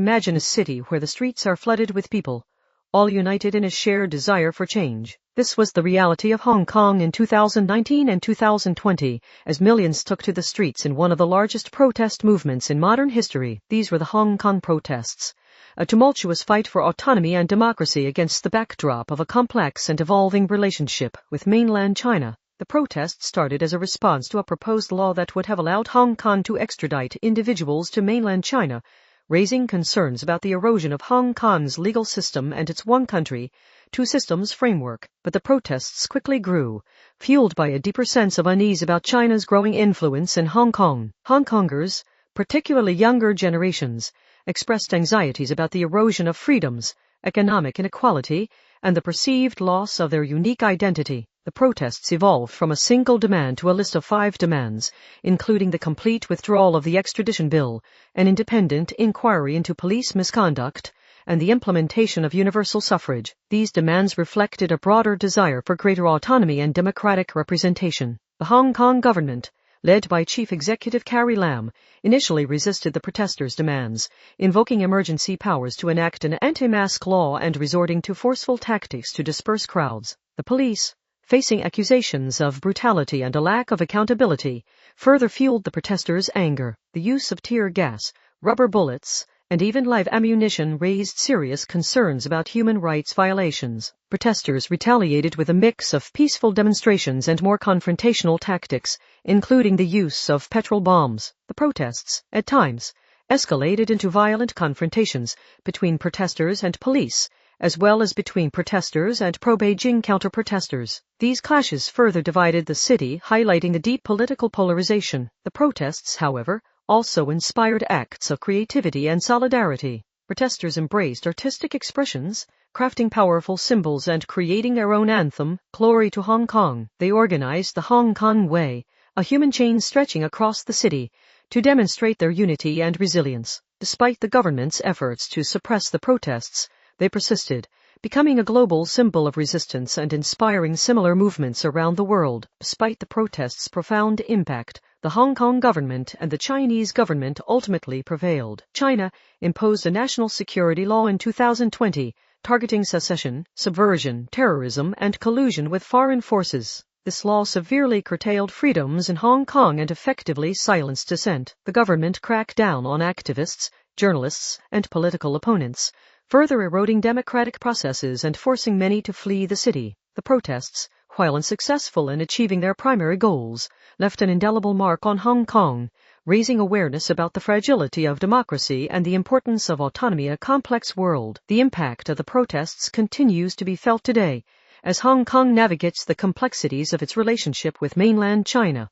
Imagine a city where the streets are flooded with people, all united in a shared desire for change. This was the reality of Hong Kong in 2019 and 2020, as millions took to the streets in one of the largest protest movements in modern history. These were the Hong Kong protests, a tumultuous fight for autonomy and democracy against the backdrop of a complex and evolving relationship with mainland China. The protests started as a response to a proposed law that would have allowed Hong Kong to extradite individuals to mainland China, raising concerns about the erosion of Hong Kong's legal system and its one country, two systems framework. But the protests quickly grew, fueled by a deeper sense of unease about China's growing influence in Hong Kong. Hong Kongers, particularly younger generations, expressed anxieties about the erosion of freedoms, economic inequality, and the perceived loss of their unique identity. The protests evolved from a single demand to a list of 5 demands, including the complete withdrawal of the extradition bill, an independent inquiry into police misconduct, and the implementation of universal suffrage. These demands reflected a broader desire for greater autonomy and democratic representation. The Hong Kong government, led by Chief Executive Carrie Lam, initially resisted the protesters' demands, invoking emergency powers to enact an anti-mask law and resorting to forceful tactics to disperse crowds. The police, facing accusations of brutality and a lack of accountability, further fueled the protesters' anger. The use of tear gas, rubber bullets, and even live ammunition raised serious concerns about human rights violations. Protesters retaliated with a mix of peaceful demonstrations and more confrontational tactics, including the use of petrol bombs. The protests, at times, escalated into violent confrontations between protesters and police, as well as between protesters and pro-Beijing counter-protesters. These clashes further divided the city, highlighting the deep political polarization. The protests, however, also inspired acts of creativity and solidarity. Protesters embraced artistic expressions, crafting powerful symbols and creating their own anthem, Glory to Hong Kong. They organized the Hong Kong Way, a human chain stretching across the city, to demonstrate their unity and resilience. Despite the government's efforts to suppress the protests, they persisted, becoming a global symbol of resistance and inspiring similar movements around the world. Despite the protests' profound impact, the Hong Kong government and the Chinese government ultimately prevailed. China imposed a national security law in 2020, targeting secession, subversion, terrorism, and collusion with foreign forces. This law severely curtailed freedoms in Hong Kong and effectively silenced dissent. The government cracked down on activists, journalists, and political opponents, further eroding democratic processes and forcing many to flee the city. The protests, while unsuccessful in achieving their primary goals, left an indelible mark on Hong Kong, raising awareness about the fragility of democracy and the importance of autonomy in a complex world. The impact of the protests continues to be felt today, as Hong Kong navigates the complexities of its relationship with mainland China.